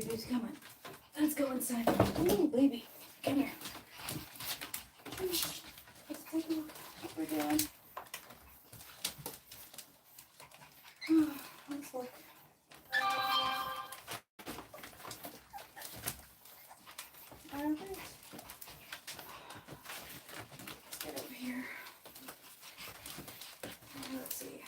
babies, come on. Let's go inside. Ooh, baby, come here. Let's take a look what we're doing. Let's look. All right. Let's get over here. Let's see.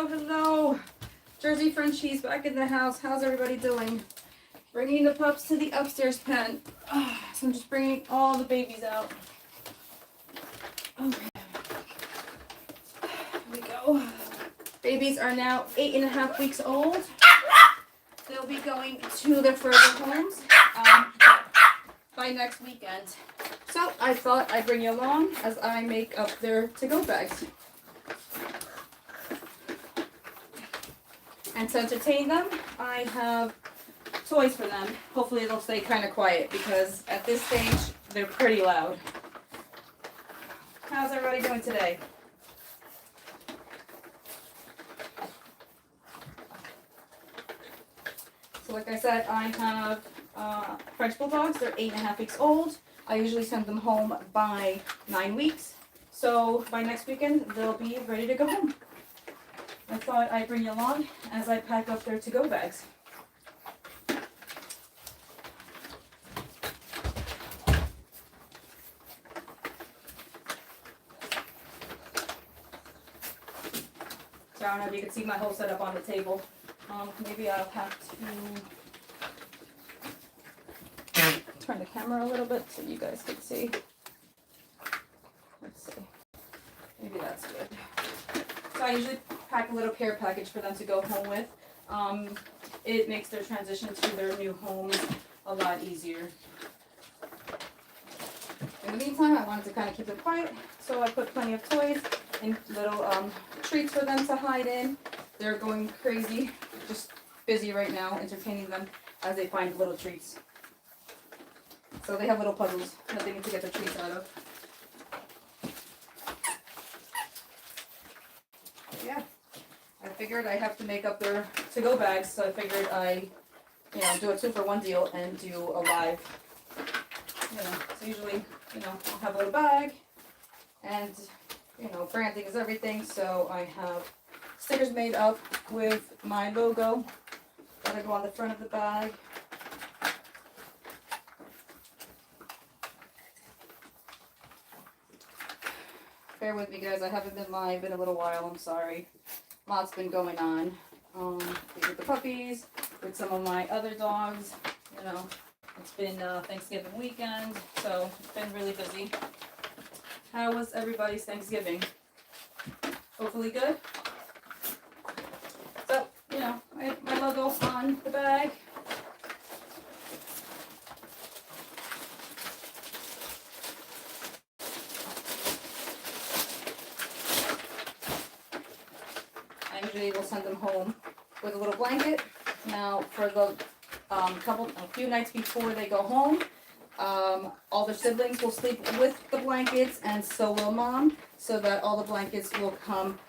Hello. Jerzey Frenchies back in the house. How's everybody doing? Bringing the pups to the upstairs pen. So I'm just bringing all the babies out. Okay. Here we go. Babies are now 8.5 weeks old. They'll be going to their further homes by next weekend. So I thought I'd bring you along as I make up their to-go bags. And to entertain them, I have toys for them. Hopefully they'll stay kind of quiet because at this stage, they're pretty loud. How's everybody doing today? So like I said, I have French Bulldogs. They're 8.5 weeks old. I usually send them home by 9 weeks. So by next weekend, they'll be ready to go home. I thought I'd bring you along as I pack up their to-go bags. So I don't know if you can see my whole setup on the table. Maybe I'll have to turn the camera a little bit so you guys can see. Let's see. Maybe that's good. So I usually pack a little care package for them to go home with. It makes their transition to their new homes a lot easier. In the meantime, I wanted to kind of keep it quiet, so I put plenty of toys and little treats for them to hide in. They're going crazy, just busy right now, entertaining them as they find little treats. So they have little puzzles that they need to get the treats out of. Yeah. I figured I have to make up their to-go bags, so I figured I, do a 2-for-1 deal and do a live, so usually, I'll have a little bag, and, branding is everything, so I have stickers made up with my logo that'll go on the front of the bag. Bear with me, guys, I haven't been live in a little while, I'm sorry. Lots been going on with the puppies, with some of my other dogs. It's been Thanksgiving weekend, so it's been really busy. How was everybody's Thanksgiving? Hopefully good. So, I have my logo on the bag. Usually we'll send them home with a little blanket. Now for the a few nights before they go home, all their siblings will sleep with the blankets, and so will mom, so that all the blankets will come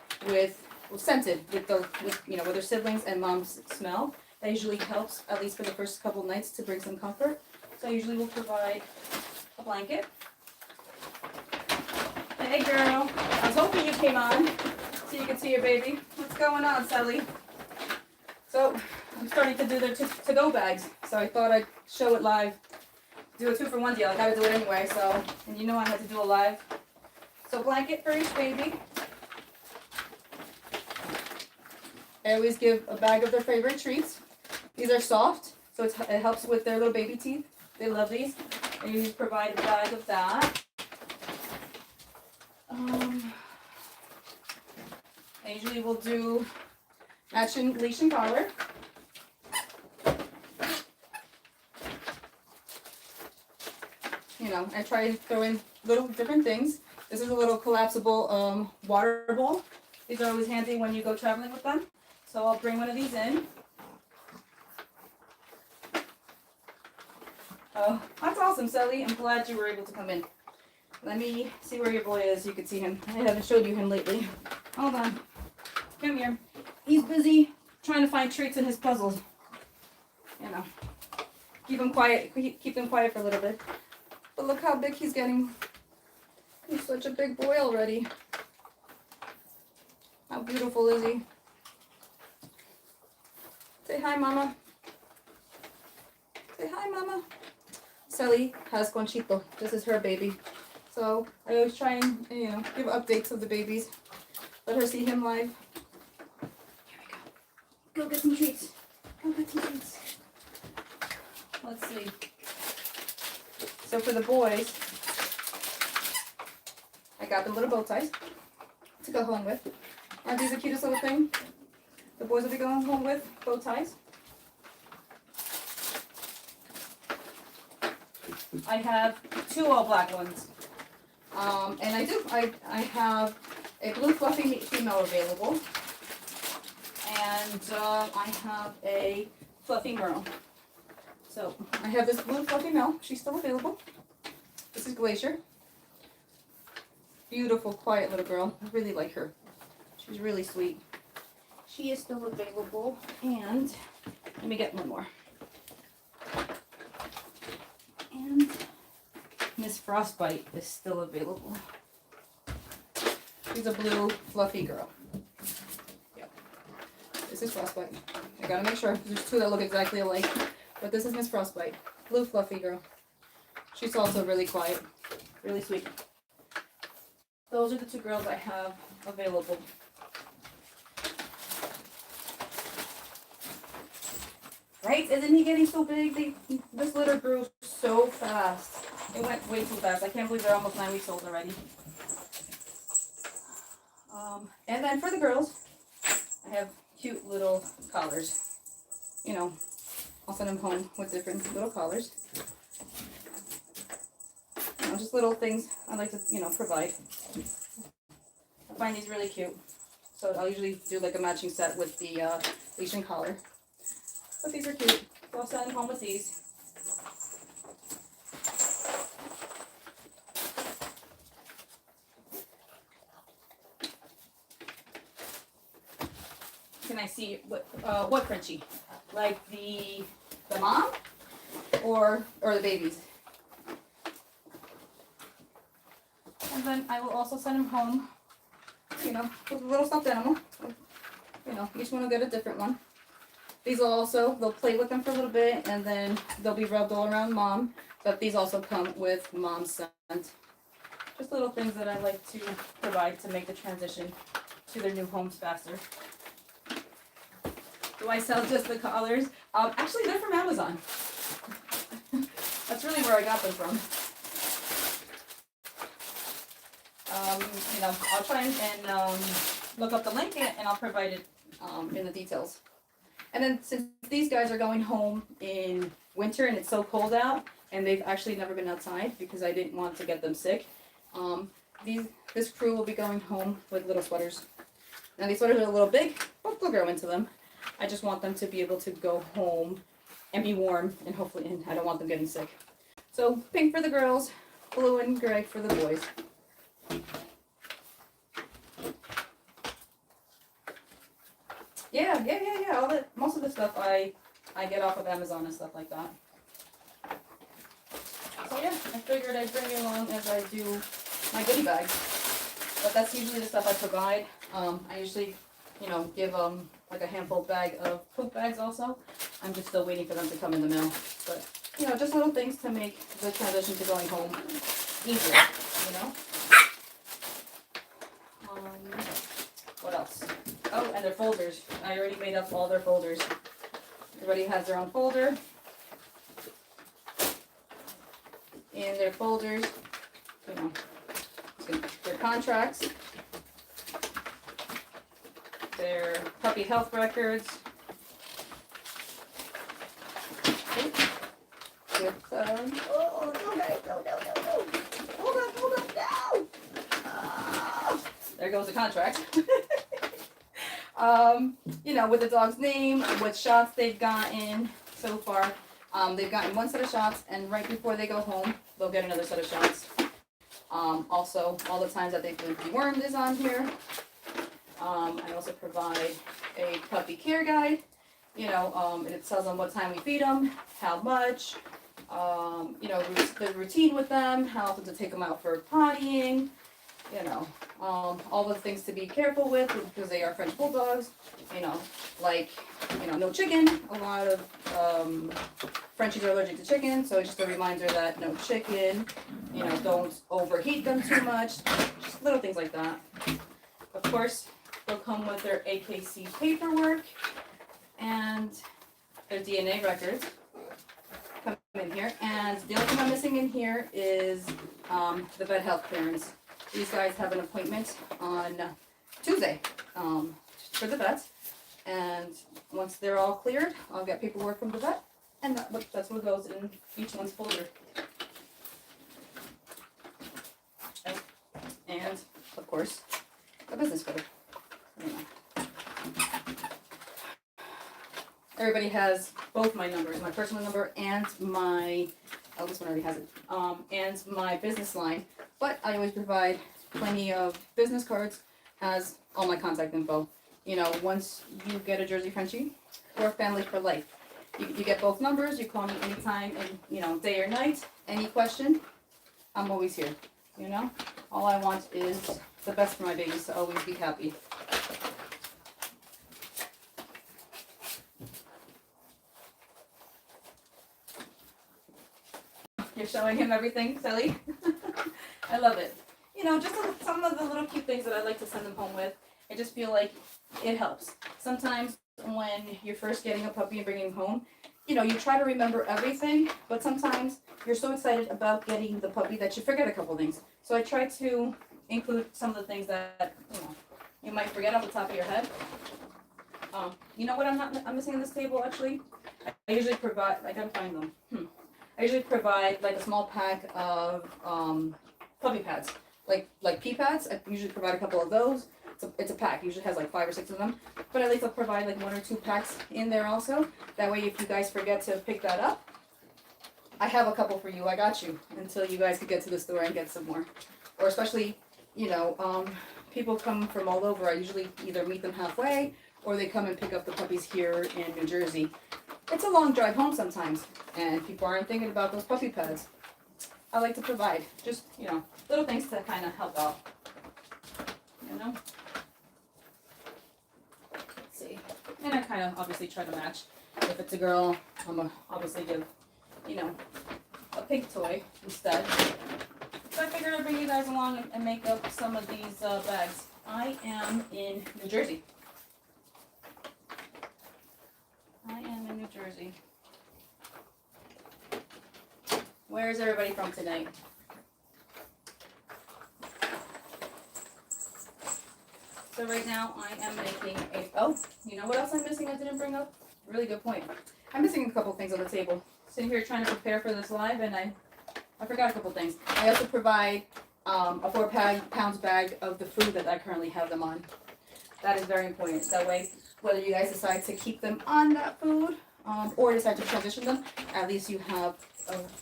scented with their siblings and mom's smell. That usually helps, at least for the first couple nights, to bring some comfort. So I usually will provide a blanket. Hey girl, I was hoping you came on so you can see your baby. What's going on, Sally? So I'm starting to do their to-go bags, so I thought I'd show it live. do a 2-for-1 deal. I gotta do it anyway, so, and you know I had to do a live. So blanket for each baby. I always give a bag of their favorite treats. These are soft, so it helps with their little baby teeth. They love these. I usually provide a bag of that. I usually will do matching leash and collar. You know, I try to throw in little different things. This is a little collapsible water bowl. These are always handy when you go traveling with them. So I'll bring one of these in. Oh, that's awesome, Sally. I'm glad you were able to come in. Let me see where your boy is. You can see him. I haven't showed you him lately. Hold on. Come here. He's busy trying to find treats in his puzzles. You know, keep him quiet. Keep him quiet for a little bit. But look how big he's getting. He's such a big boy already. How beautiful is he? Say hi, Mama. Say hi, Mama. Sally has Conchito. This is her baby. So I always try and, you know, give updates of the babies. Let her see him live. Here we go. Go get some treats. Go get some treats. Let's see. So for the boys, I got them little bow ties to go home with. Aren't these the cutest little thing? The boys will be going home with bow ties. I have 2 all black ones. And I have a blue fluffy female available. And I have a fluffy merle. So I have this blue fluffy male. She's still available. This is Glacier. Beautiful, quiet little girl. I really like her. She's really sweet. She is still available. And let me get one more. And Miss Frostbite is still available. She's a blue fluffy girl. Yep. This is Frostbite. I gotta make sure. There's 2 that look exactly alike. But this is Miss Frostbite. Blue fluffy girl. She's also really quiet. Really sweet. Those are the 2 girls I have available. Right? Isn't he getting so big? This litter grew so fast. It went way too fast. I can't believe they're almost 9 weeks old already. And then for the girls, I have cute little collars. You know, I'll send them home with different little collars. You know, just little things I like to, you know, provide. I find these really cute. So I'll usually do like a matching set with the leash and collar. But these are cute. So I'll send them home with these. Can I see what Frenchie? Like the mom or the babies? And then I will also send them home, you know, with a little stuffed animal. You know, each one will get a different one. These will also, they'll play with them for a little bit and then they'll be rubbed all around mom. But these also come with mom's scent. Just little things that I like to provide to make the transition to their new homes faster. Do I sell just the collars? Actually, they're from Amazon. That's really where I got them from. You know, I'll try and look up the link and I'll provide it in the details. And then since these guys are going home in winter and it's so cold out, and they've actually never been outside because I didn't want to get them sick, this crew will be going home with little sweaters. Now these sweaters are a little big, but they'll grow into them. I just want them to be able to go home and be warm, and hopefully, and I don't want them getting sick. So pink for the girls, blue and gray for the boys. Yeah. Most of the stuff I get off of Amazon and stuff like that. So yeah, I figured I'd bring you along as I do my goodie bags. But that's usually the stuff I provide. I usually, you know, give like a handful bag of poop bags also. I'm just still waiting for them to come in the mail. But you know, just little things to make the transition to going home easier, you know. What else? Oh, and their folders. I already made up all their folders. Everybody has their own folder. In their folders, you know, their contracts, their puppy health records, with, oh, no. Hold on, no! There goes the contract. You know, with the dog's name, what shots they've gotten so far. They've gotten one set of shots, and right before they go home, they'll get another set of shots. Also, all the times that they've been dewormed is on here. I also provide a puppy care guide. You know, it tells them what time we feed them, how much, you know, the routine with them, how often to take them out for pottying, you know, all the things to be careful with because they are French Bulldogs, you know, like, you know, no chicken. A lot of Frenchies are allergic to chicken, so it's just a reminder that no chicken, you know, don't overheat them too much, just little things like that. Of course, they'll come with their AKC paperwork and their DNA records come in here. And the only thing I'm missing in here is the vet health clearance. These guys have an appointment on Tuesday for the vets. And once they're all cleared, I'll get paperwork from the vet. And that's what goes in each one's folder. And, of course, a business card. Everybody has both my numbers, my personal number and my, oh, this one already has it, and my business line. But I always provide plenty of business cards, has all my contact info. You know, once you get a Jerzey Frenchie, we're family for life. You get both numbers, you call me anytime, and you know, day or night, any question, I'm always here, you know? All I want is the best for my babies to always be happy. You're showing him everything, Sally? I love it. You know, just some of the little cute things that I like to send them home with. I just feel like it helps. Sometimes when you're first getting a puppy and bringing him home, you know, you try to remember everything, but sometimes you're so excited about getting the puppy that you forget a couple things. So I try to include some of the things that, you know, you might forget off the top of your head. You know what I'm missing on this table, actually? I usually provide, I gotta find them. I usually provide like a small pack of puppy pads, like pee pads. I usually provide a couple of those. It's a pack. It usually has like 5 or 6 of them. But I like to provide like 1 or 2 packs in there also. That way, if you guys forget to pick that up, I have a couple for you. I got you until you guys could get to the store and get some more. Or especially, you know, people come from all over. I usually either meet them halfway or they come and pick up the puppies here in New Jersey. It's a long drive home sometimes, and people aren't thinking about those puppy pads. I like to provide just, you know, little things to kind of help out, you know? Let's see. And I kind of obviously try to match. If it's a girl, I'm going to obviously give, you know, a pink toy instead. So I figured I'd bring you guys along and make up some of these bags. I am in New Jersey. I am in New Jersey. Where's everybody from tonight? So right now I am making a, oh, you know what else I'm missing I didn't bring up? Really good point. I'm missing a couple things on the table. Sitting here trying to prepare for this live and I forgot a couple things. I also provide a 4 pounds bag of the food that I currently have them on. That is very important. That way, whether you guys decide to keep them on that food or decide to transition them, at least you have,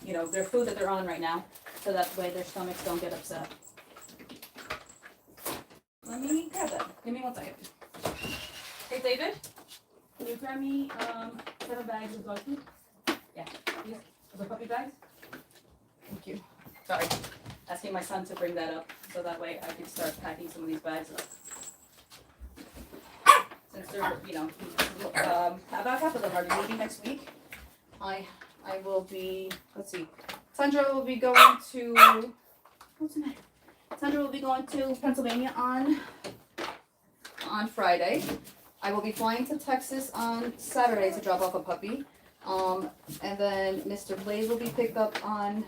you know, their food that they're on right now, so that way their stomachs don't get upset. Let me grab that. Give me 1 second. Hey, David, can you grab me 7 bags of dog food? Yeah, please. The puppy bags? Thank you. Sorry, asking my son to bring that up, so that way I can start packing some of these bags up. Since they're, you know, about half of them are leaving next week, I I will be, let's see, Sandra will be going to, what's the matter? Sandra will be going to Pennsylvania on Friday. I will be flying to Texas on Saturday to drop off a puppy. And then Mr. Blaze will be picked up on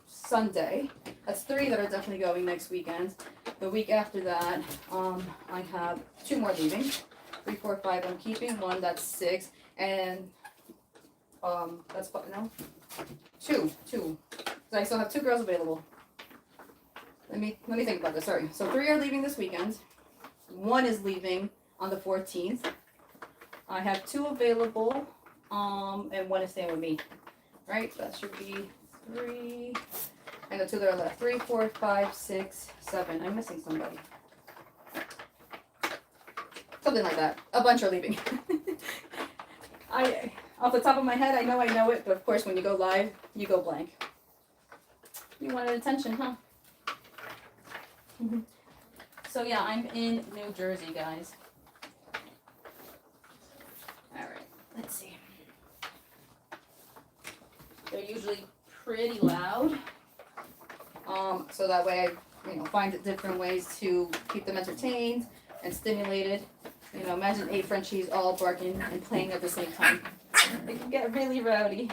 Sunday. That's 3 that are definitely going next weekend. The week after that, I have 2 more leaving. 3, 4, 5 I'm keeping. 1 that's 6. And that's no, 2. So I still have 2 girls available. Let me think about this. Sorry. So 3 are leaving this weekend. 1 is leaving on the 14th. I have 2 available, and 1 is staying with me. Right? That should be 3. And the 2 that are left. 3, 4, 5, 6, 7. I'm missing somebody. Something like that. A bunch are leaving. Off the top of my head, I know it, but of course when you go live, you go blank. You wanted attention, huh? So yeah, I'm in New Jersey, guys. Alright, let's see. They're usually pretty loud. So that way I, find different ways to keep them entertained and stimulated. Imagine 8 Frenchies all barking and playing at the same time. It can get really rowdy.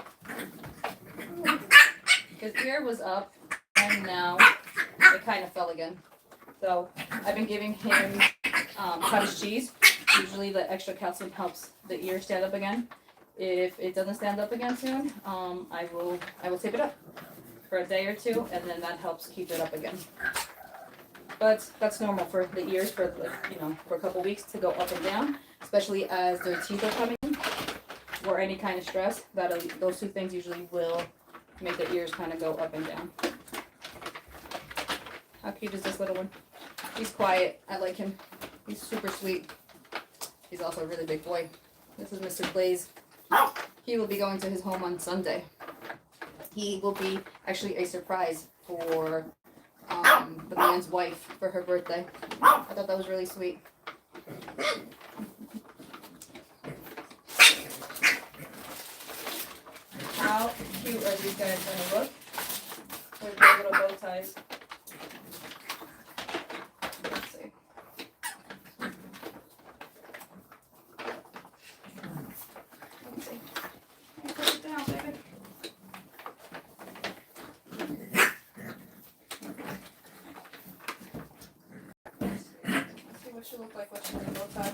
His ear was up, and now it kind of fell again. So I've been giving him cottage cheese. Usually the extra calcium helps the ear stand up again. If it doesn't stand up again soon, I will tape it up for a day or 2, and then that helps keep it up again. But that's normal for the ears for for a couple weeks to go up and down, especially as their teeth are coming in, or any kind of stress. Those 2 things usually will make their ears kind of go up and down. How cute is this little one? He's quiet. I like him. He's super sweet. He's also a really big boy. This is Mr. Blaze. He will be going to his home on Sunday. He will be actually a surprise for the man's wife for her birthday. I thought that was really sweet. How cute are these guys going to look with their little bow ties? Let's see. Let's see. Put it down, baby. What she look like with her bow tie.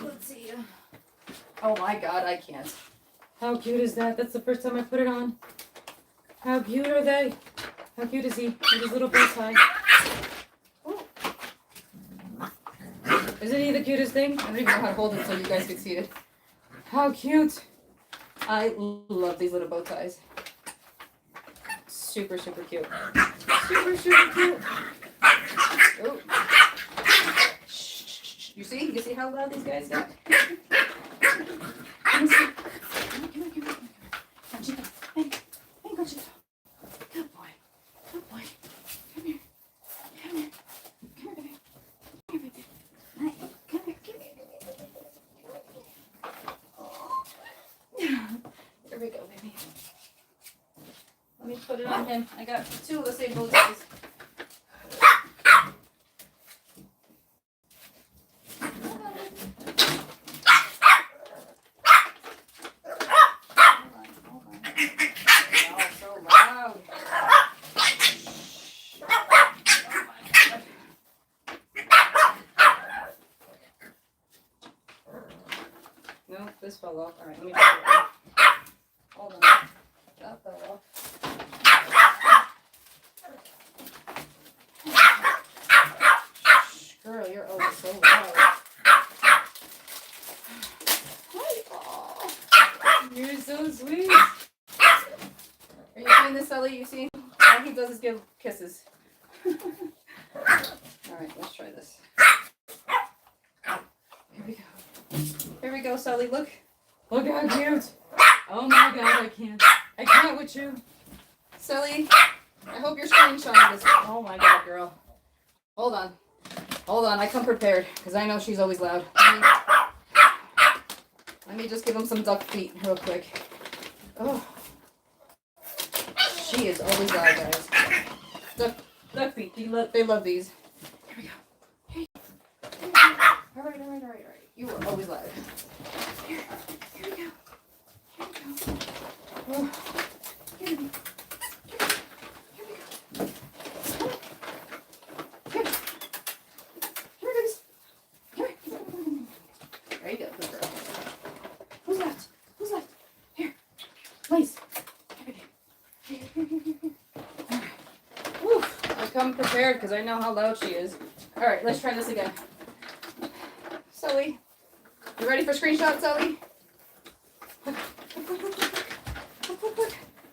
Let's see. Oh my god, I can't. How cute is that? That's the first time I put it on. How cute are they? How cute is he with his little bow tie? Ooh. Isn't he the cutest thing? I don't even know how to hold him so you guys can see it. How cute. I love these little bow ties. Super, super cute. Super, super cute. Oh. Shh. You see? You see how loud these guys get? Come here. Conchita. Hey, Conchita. Good boy. Good boy. Come here. Come here. Come here, baby. Come here, baby. Hi. Come here. Come here. There we go, baby. Let me put it on him. I got 2 of the same bow ties. No, this fell off. Alright, let me put it on. Hold on. That fell off. Girl, you're always so loud. Oh, you're so sweet. Are you seeing this, Sully? You see? All he does is give kisses. Alright, let's try this. Here we go. Here we go, Sully. Look. Look how cute. Oh my god, I can't. I can't with you. Sully, I hope you're screenshotting this. Oh my god, girl. Hold on. Hold on, I come prepared, because I know she's always loud. Let me just give him some duck feet real quick. Oh. She is always loud, guys. Duck feet. They love these. Here we go. Here you go. All right. You are always loud. Here we go. Oh. Here we go. There you go, good girl. Who's left? Here. Please. Woo. I come prepared because I know how loud she is. Alright, let's try this again. Sully. You ready for screenshot, Sully?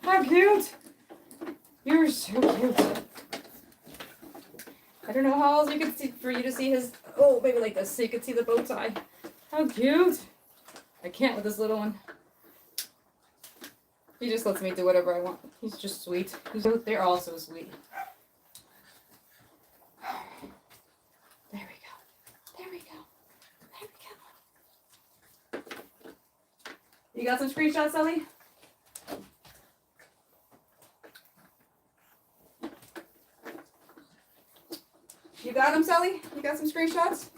How cute! You're so cute. I don't know how else you could see for you to see his, oh, maybe like this so you could see the bow tie. How cute! I can't with this little one. He just lets me do whatever I want. He's just sweet. They're all so sweet. There we go. You got some screenshots, Ellie? You got them, Sally? You got some screenshots?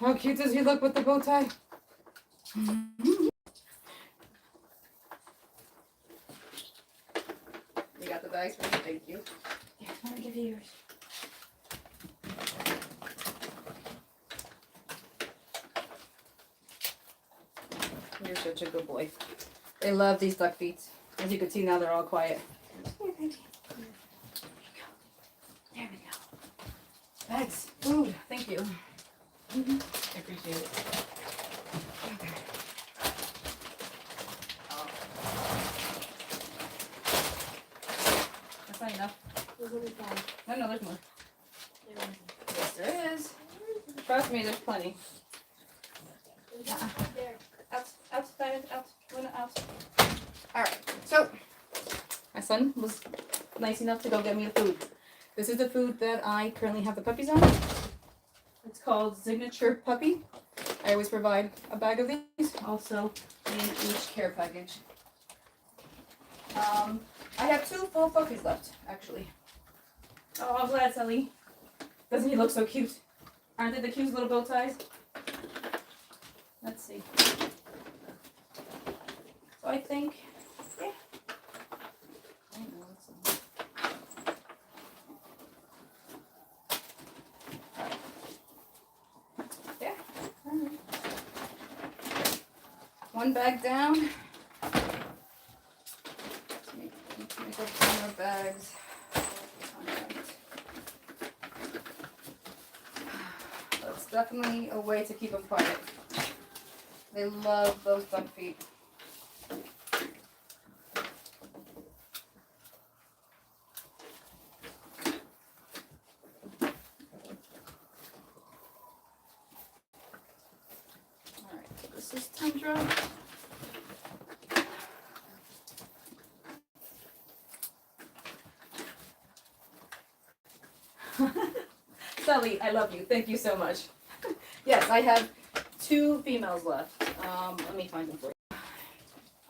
How cute does he look with the bow tie? You got the bags for me? Thank you. Here, let me give you yours. You're such a good boy. They love these duck feet. As you can see now, they're all quiet. Here, baby. There we go. Bags, food. Thank you. I appreciate it. Okay. That's not enough. There's only 5. No, there's more. Yes, there is. Trust me, there's plenty. There. Out, Diamond, out, Luna, out. Alright, so my son was nice enough to go get me the food. This is the food that I currently have the puppies on. It's called Signature Puppy. I always provide a bag of these, also in each care package. I have 2 full puppies left, actually. Oh, I'm glad, Sally. Doesn't he look so cute? Aren't they the cutest little bow ties? Let's see. So I think, yeah. I don't know, let's see. Yeah. Alright. One bag down. Let's make up some more bags. That's definitely a way to keep them quiet. They love those duck feet. Alright, so this is Tundra. Sally, I love you. Thank you so much. Yes, I have 2 females left. Let me find them for you.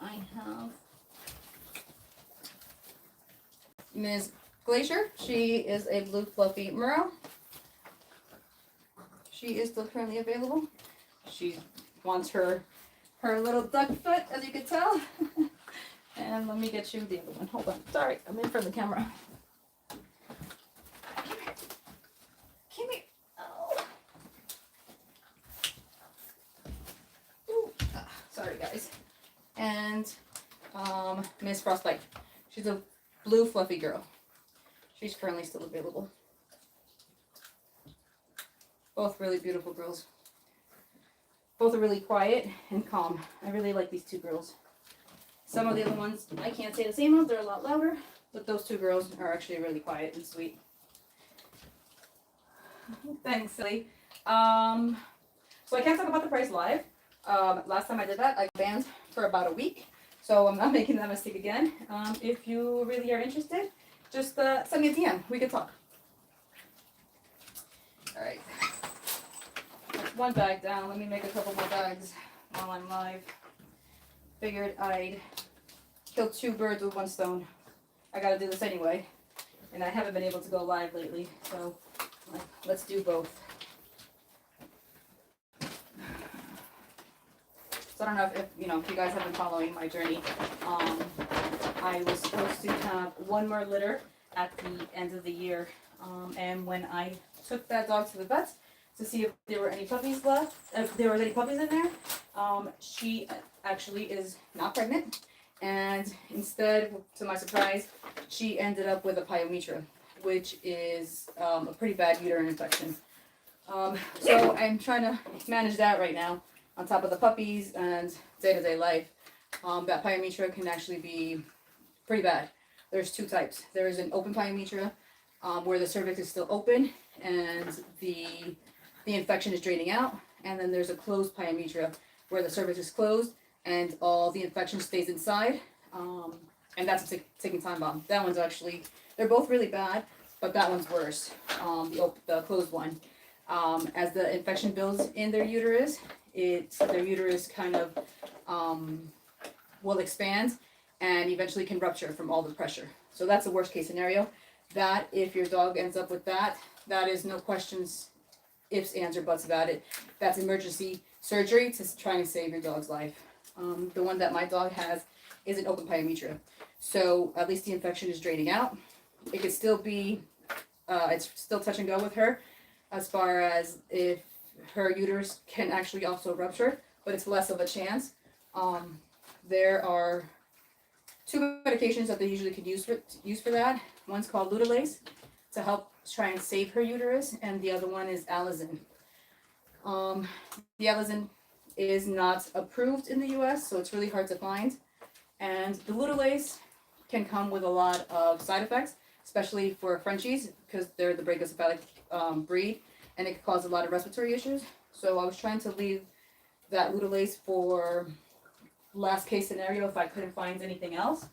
I have Ms. Glacier. She is a blue fluffy merle. She is still currently available. She wants her little duck foot, as you can tell. And let me get you the other one. Hold on. Sorry, I'm in front of the camera. Come here. Come here. Oh. Sorry, guys. And Miss Frostbite. She's a blue fluffy girl. She's currently still available. Both really beautiful girls. Both are really quiet and calm. I really like these 2 girls. Some of the other ones I can't say the same of. They're a lot louder, but those 2 girls are actually really quiet and sweet. Thanks, Silly. So I can't talk about the price live. Last time I did that, I banned for about a week. So I'm not making that mistake again. If you really are interested, just send me a DM. We can talk. All right. That's 1 bag down. Let me make a couple more bags while I'm live. figured I'd kill two birds with one stone. I gotta do this anyway, and I haven't been able to go live lately, so let's do both. So I don't know if you guys have been following my journey. I was supposed to have one more litter at the end of the year, and when I took that dog to the vet to see if there were any puppies left, if there was any puppies in there, she actually is not pregnant, and instead, to my surprise, she ended up with a pyometra, which is a pretty bad uterine infection. So I'm trying to manage that right now, on top of the puppies and day-to-day life. That pyometra can actually be pretty bad. There's two types. There is an open pyometra, where the cervix is still open and the infection is draining out, and then there's a closed pyometra where the cervix is closed and all the infection stays inside, and that's a ticking time bomb. That one's actually, they're both really bad, but that one's worse, the closed one. As the infection builds in their uterus, their uterus kind of will expand and eventually can rupture from all the pressure. So that's the worst case scenario. That, if your dog ends up with that, that is no questions, ifs, ands, or buts about it. That's emergency surgery to try and save your dog's life. The one that my dog has is an open pyometra. So at least the infection is draining out. It could still be, it's still touch and go with her as far as if her uterus can actually also rupture, but it's less of a chance. There are two medications that they usually could use for that. One's called Ludolase to help try and save her uterus, and the other one is Alizin. The Alizin is not approved in the U.S., so it's really hard to find. And the Ludolase can come with a lot of side effects, especially for Frenchies, because they're the brachycephalic breed, and it can cause a lot of respiratory issues. So I was trying to leave that Ludolase for last case scenario if I couldn't find anything else.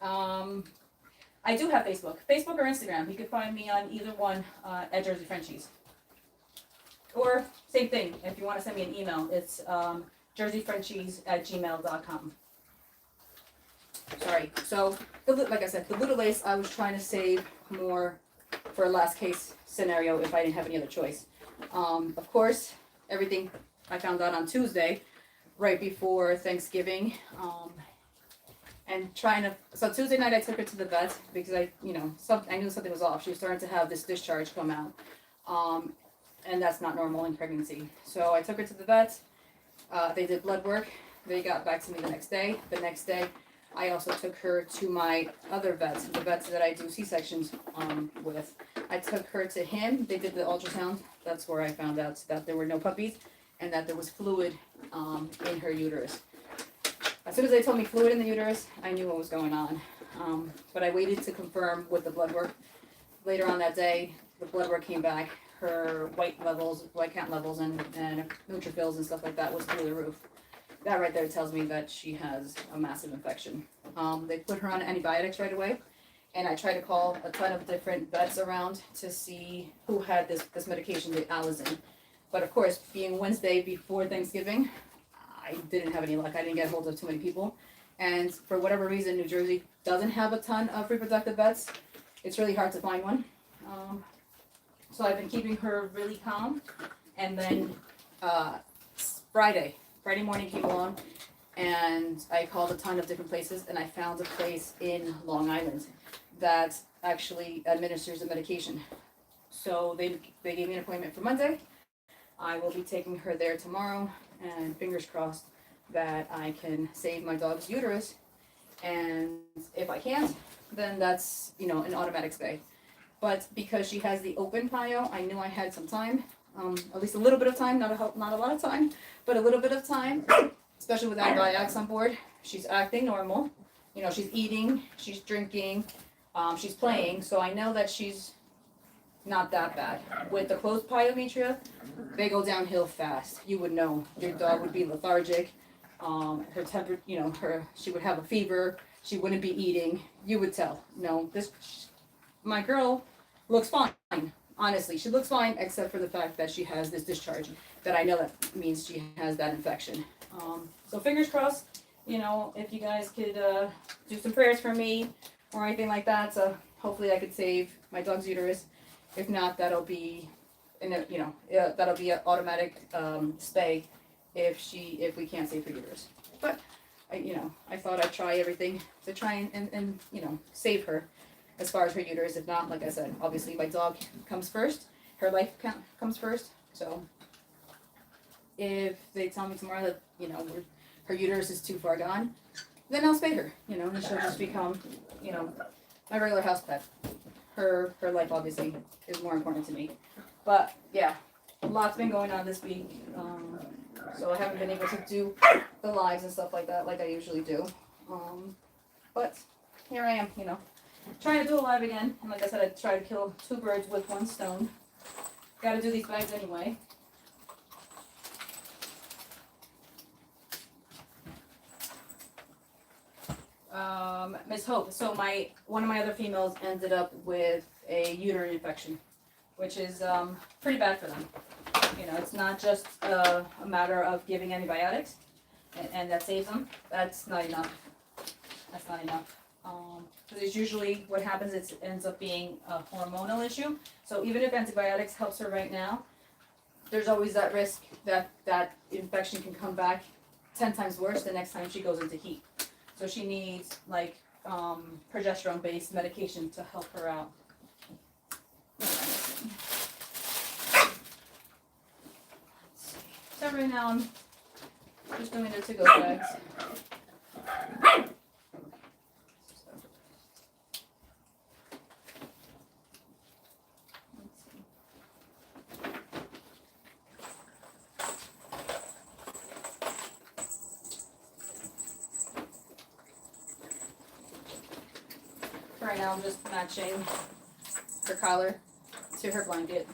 I do have Facebook or Instagram. You can find me on either one at Jerzey Frenchies. Or same thing, if you want to send me an email, it's jerzeyfrenchies@gmail.com. Sorry. So, like I said, the Ludolase I was trying to save more for a last case scenario if I didn't have any other choice. Of course, everything I found out on Tuesday, right before Thanksgiving, and so Tuesday night I took her to the vet because I knew something was off. She was starting to have this discharge come out, and that's not normal in pregnancy. So I took her to the vet. They did blood work. They got back to me the next day. The next day, I also took her to my other vets, the vets that I do C-sections with. I took her to him. They did the ultrasound. That's where I found out that there were no puppies and that there was fluid in her uterus. As soon as they told me fluid in the uterus, I knew what was going on. But I waited to confirm with the blood work. Later on that day, the blood work came back. Her white count levels, and neutrophils and stuff like that was through the roof. That right there tells me that she has a massive infection. They put her on antibiotics right away, and I tried to call a ton of different vets around to see who had this medication, the Alizin. But of course, being Wednesday before Thanksgiving, I didn't have any luck. I didn't get hold of too many people. And for whatever reason, New Jersey doesn't have a ton of reproductive vets. It's really hard to find one. So I've been keeping her really calm. And then Friday morning came along, and I called a ton of different places, and I found a place in Long Island that actually administers the medication. So they gave me an appointment for Monday. I will be taking her there tomorrow, and fingers crossed that I can save my dog's uterus. And if I can't, then that's, an automatic stay. But because she has the open pyo, I knew I had some time, at least a little bit of time, not a lot of time, but a little bit of time, especially with antibiotics on board. She's acting normal. She's eating, she's drinking, she's playing, so I know that she's not that bad. With the closed pyometria, they go downhill fast. You would know. Your dog would be lethargic. Her temper, she would have a fever. She wouldn't be eating. You would tell. No, my girl looks fine. honestly, she looks fine except for the fact that she has this discharge that I know that means she has that infection. So fingers crossed, you know, if you guys could do some prayers for me or anything like that, so hopefully I could save my dog's uterus. If not, that'll be, you know, that'll be an automatic spay if we can't save her uterus. But I thought I'd try everything to try and you know, save her as far as her uterus. If not, like I said, obviously my dog comes first, her life comes first. So if they tell me tomorrow that, you know, her uterus is too far gone, then I'll spay her, you know, and she'll just become, you know, my regular house pet. Her life obviously is more important to me. But yeah, a lot's been going on this week. So I haven't been able to do the lives and stuff like that like I usually do. But here I am, you know, trying to do a live again. And like I said, I try to kill 2 birds with 1 stone. Gotta do these bags anyway. Miss Hope. So one of my other females ended up with a uterine infection, which is pretty bad for them. You know, it's not just a matter of giving antibiotics and that saves them. That's not enough. That's not enough. Because it's usually what happens, it ends up being a hormonal issue. So even if antibiotics helps her right now, there's always that risk that that infection can come back 10 times worse the next time she goes into heat. So she needs like progesterone-based medication to help her out. So right now I'm just doing the to-go bags. Right now I'm just matching her collar to her blanket.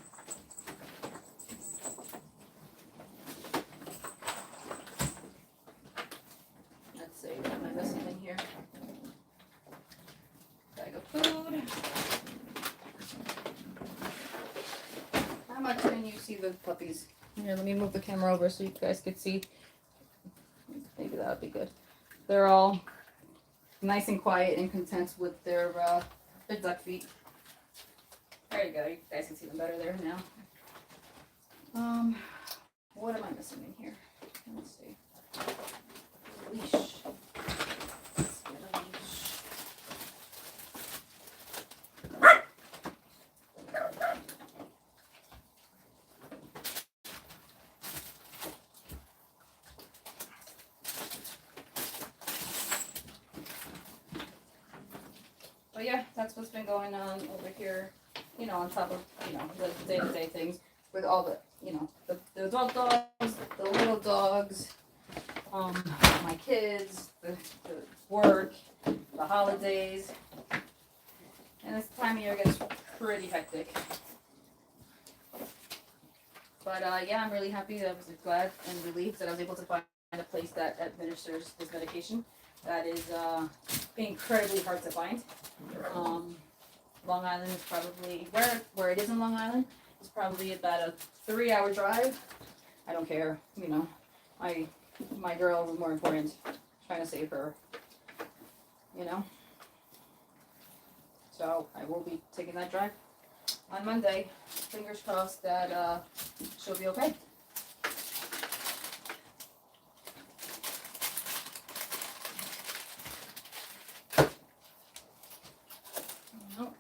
Let's see, what am I missing in here? Bag of food. How much can you see the puppies? Here, let me move the camera over so you guys could see. Maybe that would be good. They're all nice and quiet and content with their duck feet. There you go. You guys can see them better there now. What am I missing in here? Let's see. Leash. Let's get a leash. But yeah, that's what's been going on over here, you know, on top of, you know, the day-to-day things with all the, you know, the adult dogs, the little dogs, my kids, the work, the holidays. And this time of year gets pretty hectic. But yeah, I'm really happy that I was glad and relieved that I was able to find a place that administers this medication. That is incredibly hard to find. Long Island is probably, where it is in Long Island, it's probably about a 3-hour drive. I don't care, you know, my girl is more important, trying to save her, you know. So I will be taking that drive on Monday. Fingers crossed that she'll be okay.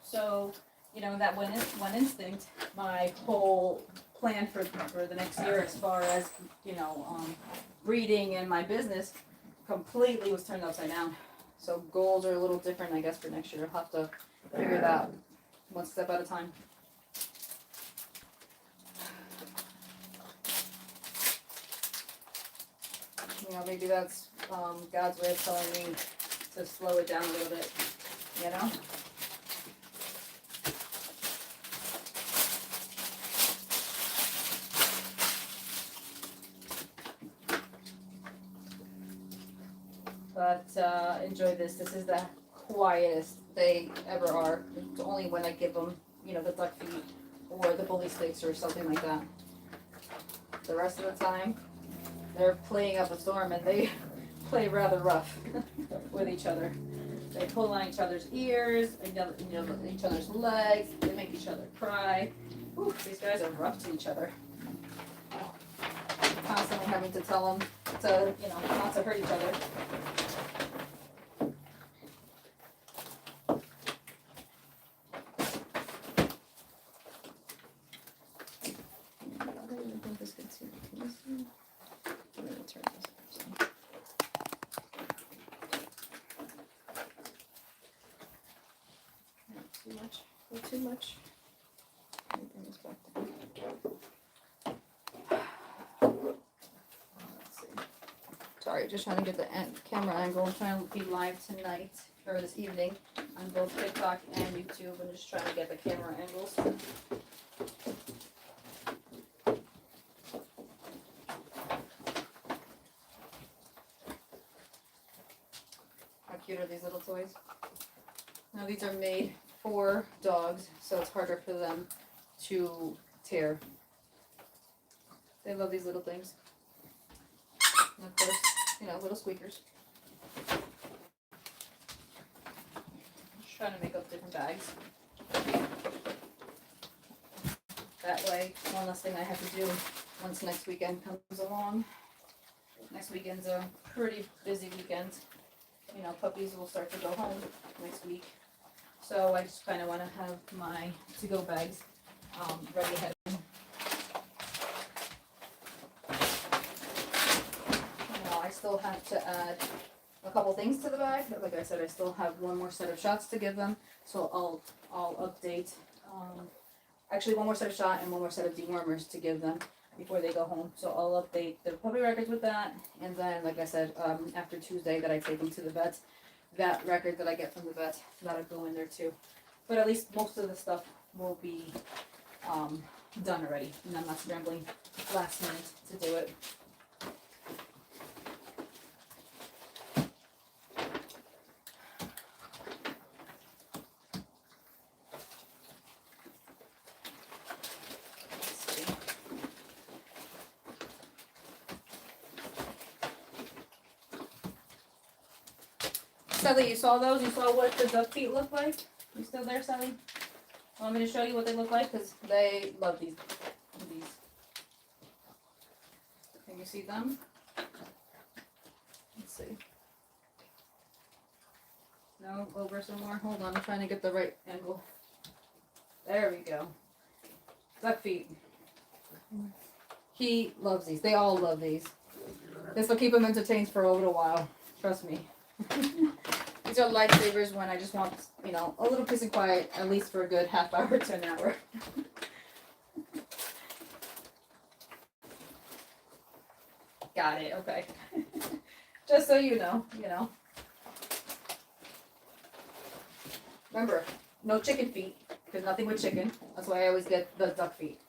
So, you know, that one instinct, my whole plan for the next year as far as, you know, breeding and my business completely was turned upside down. So goals are a little different, I guess, for next year. I'll have to figure it out one step at a time. You know, maybe that's God's way of telling me to slow it down a little bit, you know? But enjoy this. This is the quietest they ever are. It's only when I give them, you know, the duck feed or the bully sticks or something like that. The rest of the time, they're playing up a storm and they play rather rough with each other. They pull on each other's ears, each other's legs. They make each other cry. Whew, these guys are rough to each other. Constantly having to tell them to, not to hurt each other. Too much. Let me bring this back down. Let's see. Sorry, just trying to get the camera angle. I'm trying to be live tonight, or this evening, on both TikTok and YouTube. I'm just trying to get the camera angles. How cute are these little toys? Now these are made for dogs, so it's harder for them to tear. They love these little things. And of course, little squeakers. Just trying to make up different bags. That way, one less thing I have to do once next weekend comes along. Next weekend's a pretty busy weekend. Puppies will start to go home next week. So I just kind of want to have my to-go bags ready ahead of time. I still have to add a couple things to the bag. Like I said, I still have one more set of shots to give them. So I'll update. Actually, one more set of shot and one more set of dewormers to give them before they go home. So I'll update their puppy records with that. And then, like I said, after Tuesday that I take them to the vet, that record that I get from the vet, that'll go in there too. But at least most of the stuff will be done already, and I'm not scrambling last minute to do it. Sally, you saw those? You saw what the duck feet look like? You still there, Sally? Want me to show you what they look like? Because they love these. Can you see them? Let's see. No, over some more. Hold on, I'm trying to get the right angle. There we go. Duck feet. He loves these. They all love these. This will keep him entertained for a little while. Trust me. These are lifesavers when I just want, a little peace and quiet, at least for a good half hour to an hour. Got it, okay. Just so you know. Remember, no chicken feet, because nothing with chicken. That's why I always get the duck feet.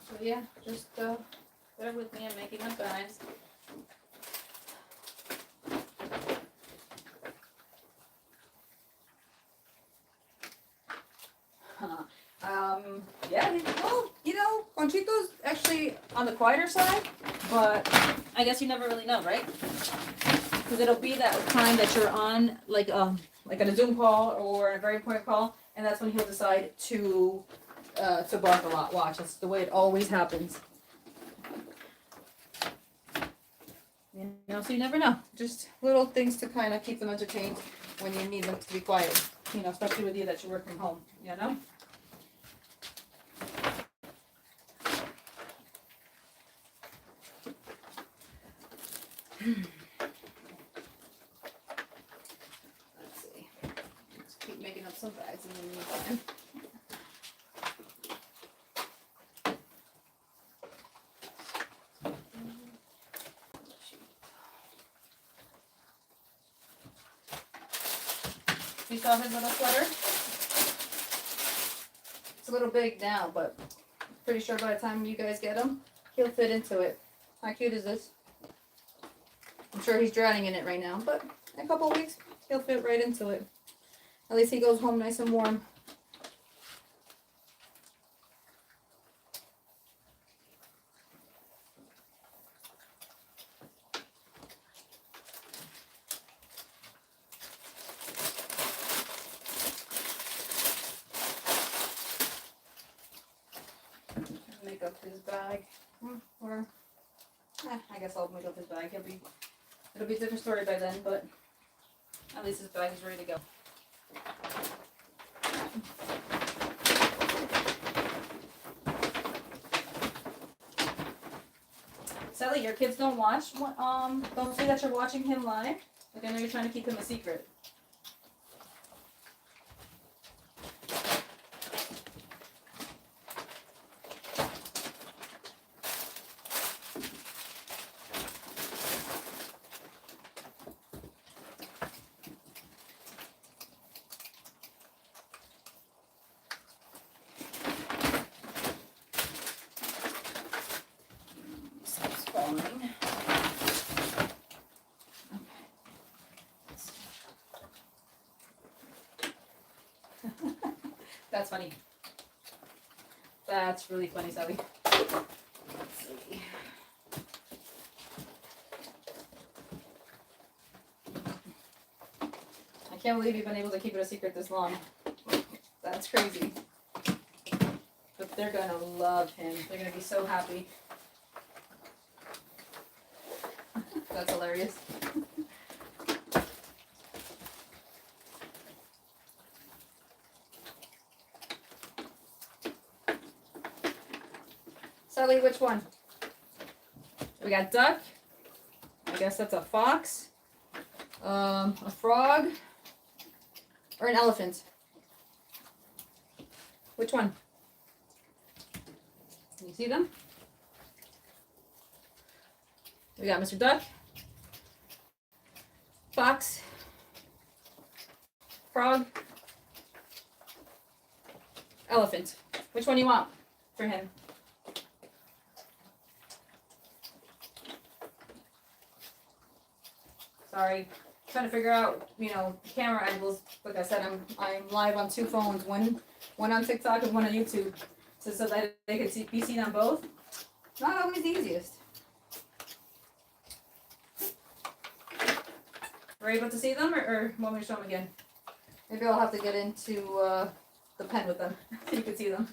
So yeah, just bear with me. I'm making up bags. Yeah, well, Conchito's actually on the quieter side, but I guess you never really know, right? Because it'll be that time that you're on, like on a Zoom call or a very important call, and that's when he'll decide to bark a lot. Watch, that's the way it always happens. So you never know. Just little things to kind of keep them entertained when you need them to be quiet. Especially with you that you work from home. Let's see. Just keep making up some bags in the meantime. You saw his little sweater? It's a little big now, but pretty sure by the time you guys get him, he'll fit into it. How cute is this? I'm sure he's drowning in it right now, but in a couple of weeks, he'll fit right into it. At least he goes home nice and warm. Make up his bag, or I guess I'll make up his bag. It'll be a different story by then, but at least his bag is ready to go. Sally, your kids don't watch. Don't say that you're watching him live. Like, I know you're trying to keep him a secret. That's funny. That's really funny, Sally. Let's see. I can't believe you've been able to keep it a secret this long. That's crazy. But they're gonna love him. They're gonna be so happy. That's hilarious. Sally, which one? We got duck. I guess that's a fox. A frog. Or an elephant. Which one? Can you see them? We got Mr. Duck. Fox. Frog. Elephant. Which one do you want for him? Sorry, trying to figure out, camera angles. Like I said, I'm live on two phones, one on TikTok and one on YouTube, so that they could be seen on both. Not always the easiest. Were you able to see them, or want me to show them again? Maybe I'll have to get into the pen with them so you can see them.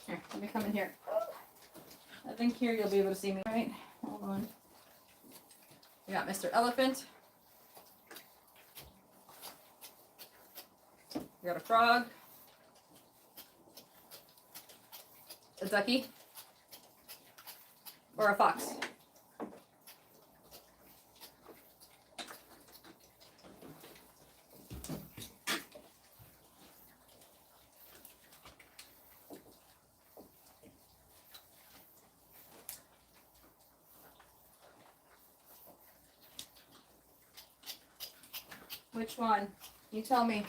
Here, let me come in here. I think here you'll be able to see me, right? Hold on. We got Mr. Elephant. We got a frog. A ducky. Or a fox. Which one? You tell me.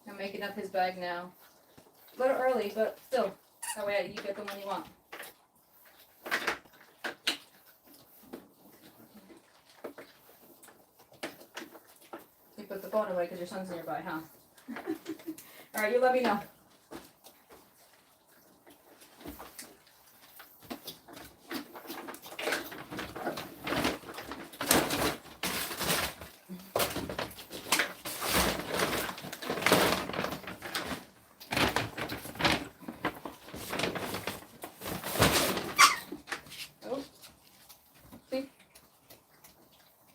I'm making up his bag now. A little early, but still. That way you get the one you want. You put the phone away because your son's nearby, huh? Alright, you let me know.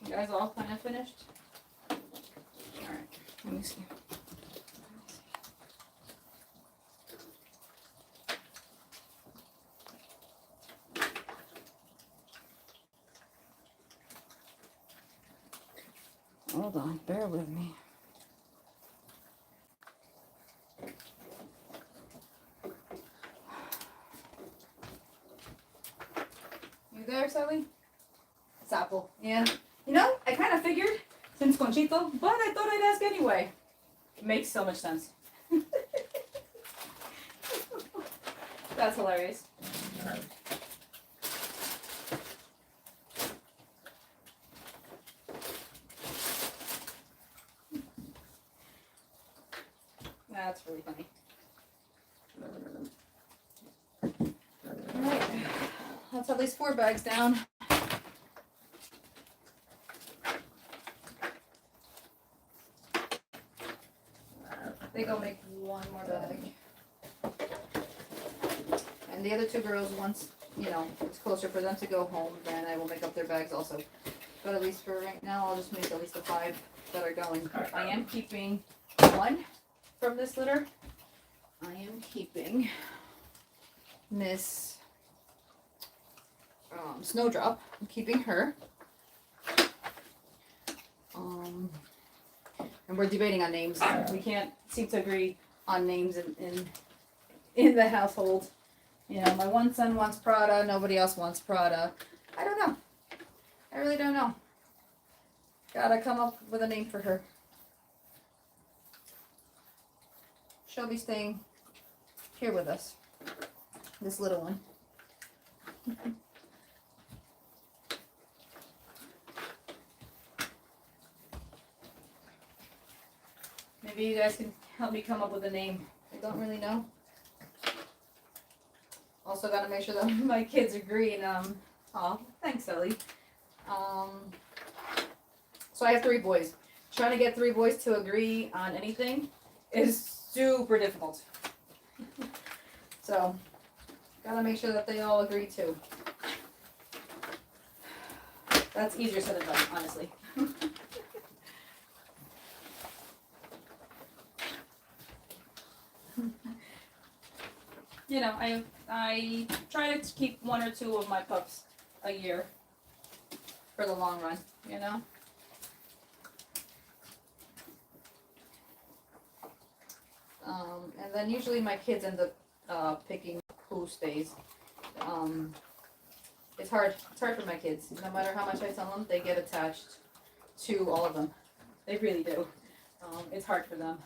You guys all kind of finished? Alright, let me see. Hold on, bear with me. You there, Sally? It's Apple. Yeah. You know, I kind of figured since Conchito, but I thought I'd ask anyway. It makes so much sense. That's hilarious. That's really funny. Alright, let's have these 4 bags down. I think I'll make one more bag. And the other 2 girls, once, you know, it's closer for them to go home, then I will make up their bags also. But at least for right now, I'll just make at least the 5 that are going. I am keeping 1 from this litter. I am keeping Miss Snowdrop. I'm keeping her. And we're debating on names. We can't seem to agree on names in the household. You know, my one son wants Prada, nobody else wants Prada. I don't know. I really don't know. Gotta come up with a name for her. She'll be staying here with us. This little one. Maybe you guys can help me come up with a name. I don't really know. Also gotta make sure that my kids agree and oh, thanks Ellie. So I have 3 boys. Trying to get 3 boys to agree on anything is super difficult. So gotta make sure that they all agree too. That's easier said than done, honestly. You know, I try to keep 1 or 2 of my pups a year for the long run, you know? And then usually my kids end up picking who stays. It's hard for my kids. No matter how much I tell them, they get attached to all of them. They really do. It's hard for them.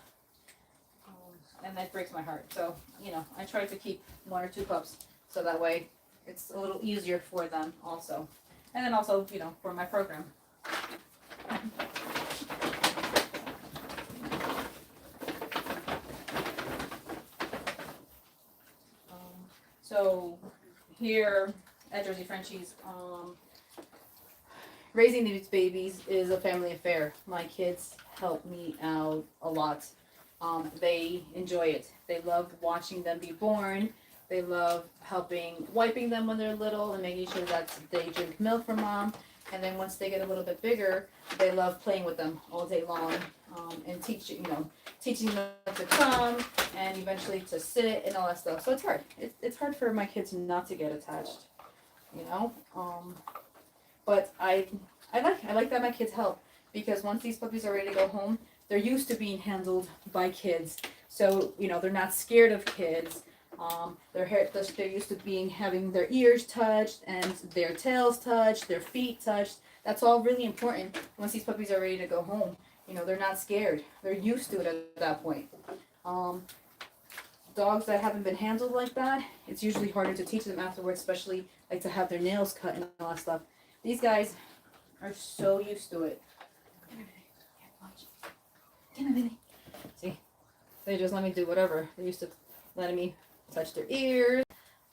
And that breaks my heart. So, you know, I try to keep 1 or 2 pups so that way it's a little easier for them also. And then also, you know, for my program. So here at Jerzey Frenchies, raising these babies is a family affair. My kids help me out a lot. They enjoy it. They love watching them be born. They love wiping them when they're little and making sure that they drink milk from mom. And then once they get a little bit bigger, they love playing with them all day long and teaching them to come and eventually to sit and all that stuff. So it's hard. It's hard for my kids not to get attached, you know. But I like that my kids help because once these puppies are ready to go home, they're used to being handled by kids, so you know they're not scared of kids. They're used to having their ears touched and their tails touched, their feet touched. That's all really important once these puppies are ready to go home. You know, they're not scared. They're used to it at that point. Dogs that haven't been handled like that, it's usually harder to teach them afterwards, especially like to have their nails cut and all that stuff. These guys are so used to it. See, they just let me do whatever. They're used to letting me touch their ears.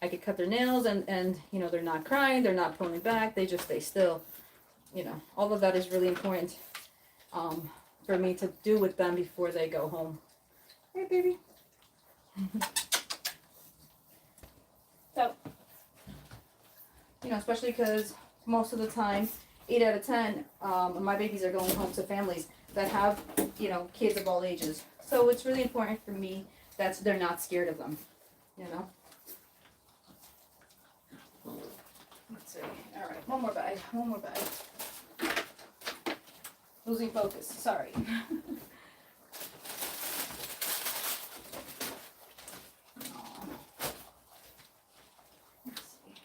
I could cut their nails and you know, they're not crying, they're not pulling back, they just stay still. You know, all of that is really important for me to do with them before they go home. Hey, baby. So, you know, especially because most of the time, 8 out of 10, my babies are going home to families that have, you know, kids of all ages. So it's really important for me that they're not scared of them, you know. Let's see. All right, one more bag. Losing focus. Sorry. Let's see.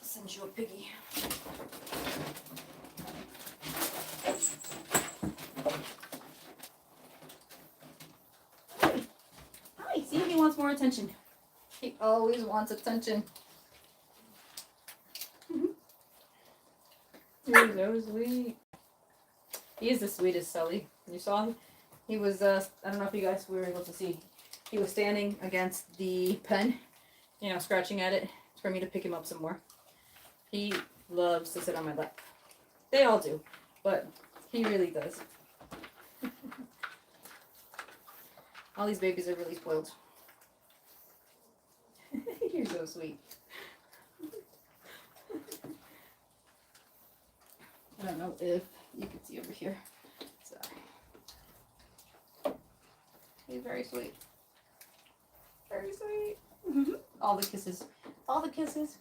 Send Isn't you a piggy? Hi. Hi. See if he wants more attention. He always wants attention. You're so sweet. He is the sweetest, Sully. You saw him? He was, I don't know if you guys were able to see. He was standing against the pen, you know, scratching at it for me to pick him up some more. He loves to sit on my lap. They all do, but he really does. All these babies are really spoiled. You're so sweet. I don't know if you can see over here. Sorry. He's very sweet. Very sweet. All the kisses. All the kisses.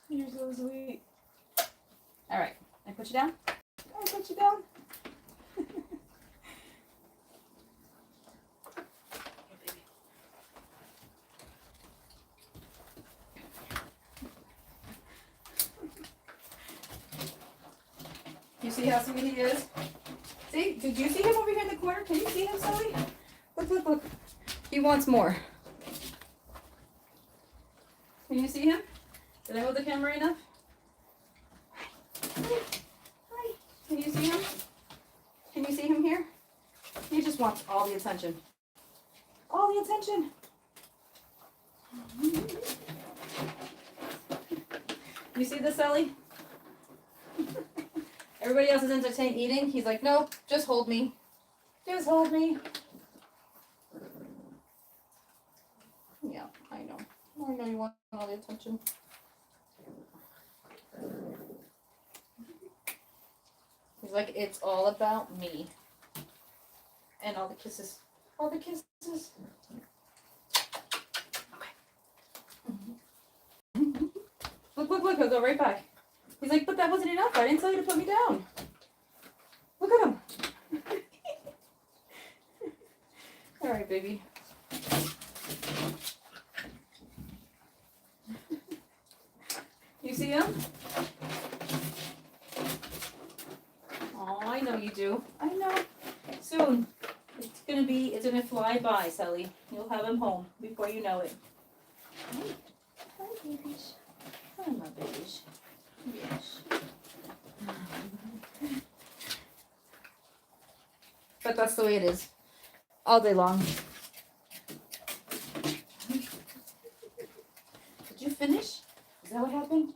You're so sweet. All right. I put you down? I put you down. Here, baby. You see how sweet he is? See? Did you see him over here in the corner? Can you see him, Sully? Look, look, look. He wants more. Can you see him? Did I hold the camera enough? Hi. Hi. Can you see him? Can you see him here? He just wants all the attention. All the attention. You see this, Sully? Everybody else is entertained eating. He's like, nope, just hold me. Just hold me. Yeah, I know. I know you want all the attention. He's like, it's all about me. And all the kisses. All the kisses. Okay. Look, look, look. He'll go right back. He's like, but that wasn't enough. I didn't tell you to put me down. Look at him. All right, baby. You see him? Oh, I know you do. I know. Soon. It's gonna fly by, Sully. You'll have him home before you know it. Hi, babies. Hi, my babies. Yes. But that's the way it is. All day long. Did you finish? Is that what happened?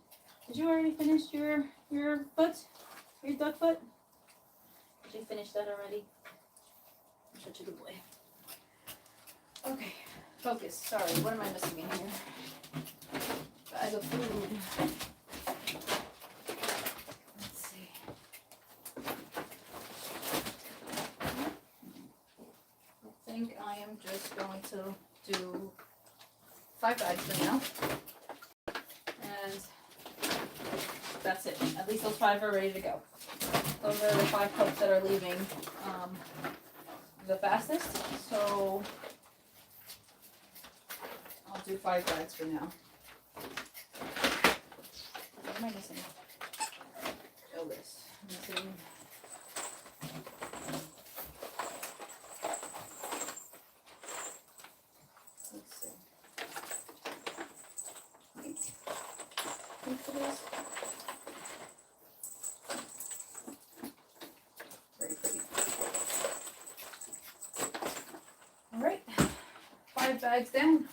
Did you already finish your foot? Your duck foot? Did you finish that already? I'm such a good boy. Okay. Focus. Sorry. What am I missing in here? Bag of food. I think I am just going to do 5 bags for now. And that's it. At least those 5 are ready to go. Those are the 5 pups that are leaving the fastest. So I'll do 5 bags for now. What am I missing? Oh, this. I'm missing. Very pretty. Alright, 5 bags down.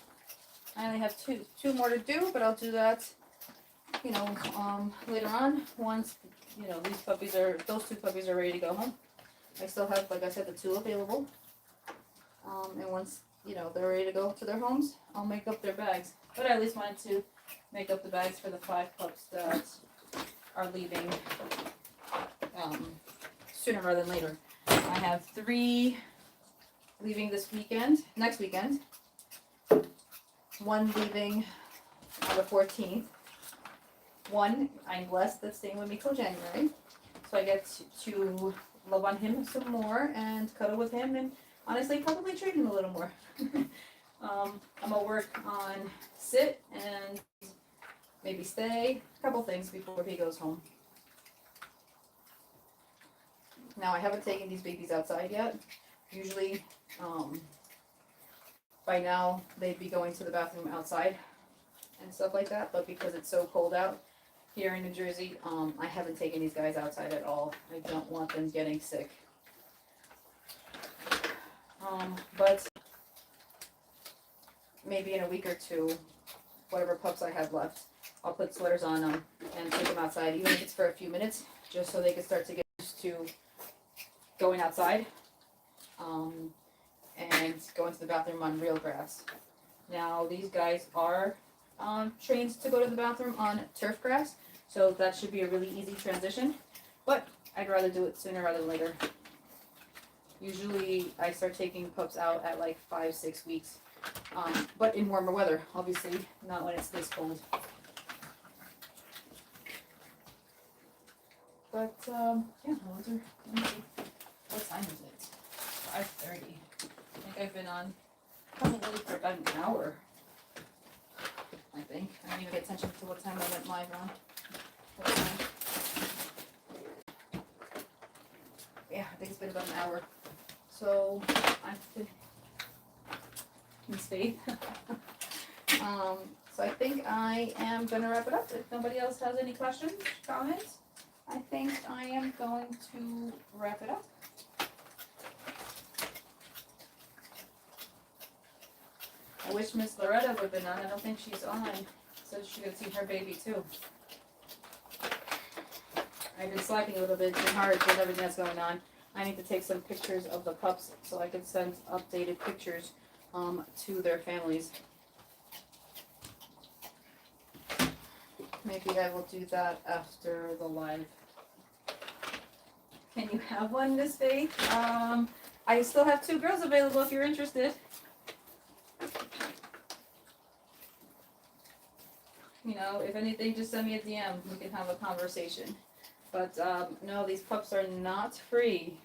I only have two more to do, but I'll do that, you know, later on once, you know, those 2 puppies are ready to go home. I still have, like I said, the 2 available. And once, you know, they're ready to go to their homes, I'll make up their bags. But I at least wanted to make up the bags for the 5 pups that are leaving sooner rather than later. I have 3 leaving next weekend. 1 leaving on the 14th. 1, I'm blessed, that's staying with me till January. So I get to love on him some more and cuddle with him and honestly probably treat him a little more. I'm gonna work on sit and maybe stay a couple couple things before he goes home. Now, I haven't taken these babies outside yet. Usually, by now, they'd be going to the bathroom outside and stuff like that, but because it's so cold out here in New Jersey, I haven't taken these guys outside at all. I don't want them getting sick. But maybe in a week or two, whatever pups I have left, I'll put sweaters on them and take them outside, even if it's for a few minutes, just so they can start to get used to going outside and going to the bathroom on real grass. Now, these guys are trained to go to the bathroom on turf grass, so that should be a really easy transition, but I'd rather do it sooner rather than later. Usually I start taking pups out at like 5-6 weeks, but in warmer weather, obviously, not when it's this cold. But yeah, those are, let me see, what time is it? 5:30. I think I've been on probably for about an hour. I think. I didn't even pay attention to what time I went live on. Yeah, I think it's been about an hour. So I've been in faith. So I think I am gonna wrap it up. If nobody else has any questions, comments, I think I am going to wrap it up. I wish Miss Loretta would have been on. I don't think she's on, so she could see her baby too. I've been slacking a little bit too hard with everything that's going on. I need to take some pictures of the pups so I can send updated pictures to their families. Maybe I will do that after the live. Can you have one, Miss Faith? I still have 2 girls available if you're interested. You know, if anything, just send me a DM. We can have a conversation. But no, these pups are not free.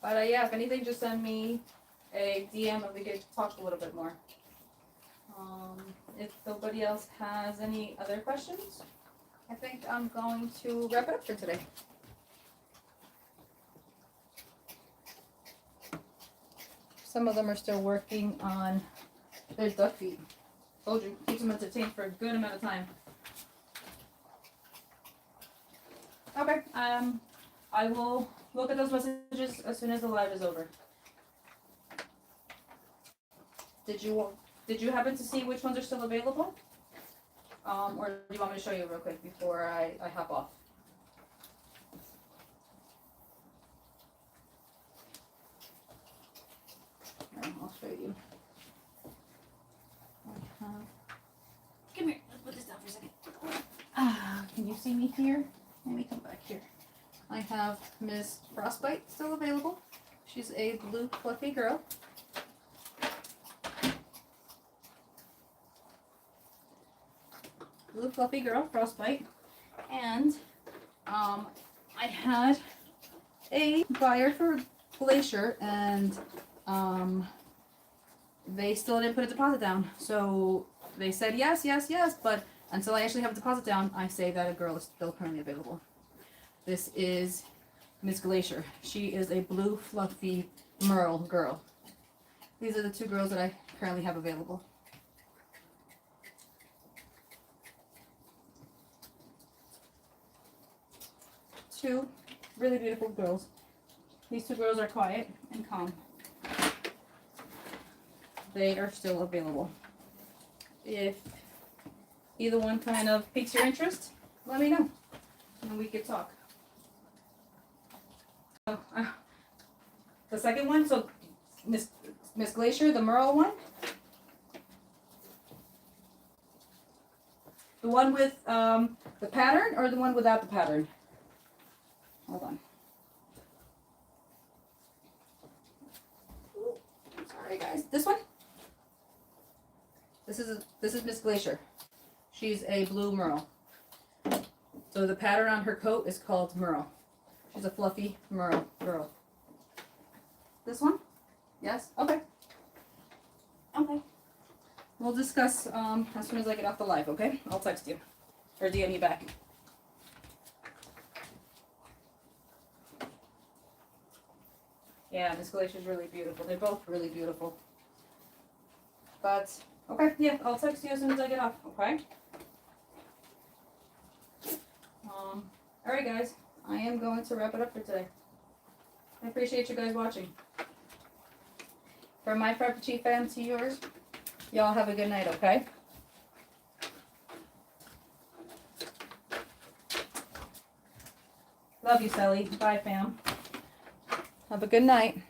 But yeah, if anything, just send me a DM and we could talk a little bit more. If nobody else has any other questions, I think I'm going to wrap it up for today. Some of them are still working on their duck feet. Told you, keeps them entertained for a good amount of time. Okay, I will look at those messages as soon as the live is over. Did you happen to see which ones are still available? Or do you want me to show you real quick before I hop off? I'll show you. Come here, let's put this down for a second. Can you see me here? Let me come back here. I have Miss Frostbite still available. She's a blue fluffy girl. Blue fluffy girl, Frostbite. And I had a buyer for Glacier, and they still didn't put a deposit down. So they said yes, yes, yes, but until I actually have a deposit down, I say that a girl is still currently available. This is Miss Glacier. She is a blue fluffy merle girl. These are the 2 girls that I currently have available. Two really beautiful girls. These 2 girls are quiet and calm. They are still available. If either one kind of piques your interest, let me know and we could talk. So, the second one, so Miss Glacier, the merle one. The one with the pattern or the one without the pattern? Hold on. Ooh, I'm sorry guys. This one? This is Miss Glacier. She's a blue merle. So the pattern on her coat is called merle. She's a fluffy merle girl. This one? Yes? Okay. Okay. We'll discuss as soon as I get off the live, okay? I'll text you. Or DM you back. Yeah, this glacier's really beautiful. They're both really beautiful. But, okay, yeah, I'll text you as soon as I get off, okay? Alright guys, I am going to wrap it up for today. I appreciate you guys watching. From my Frappuccino fam to yours, y'all have a good night, okay? Love you, Sally. Bye, fam. Have a good night.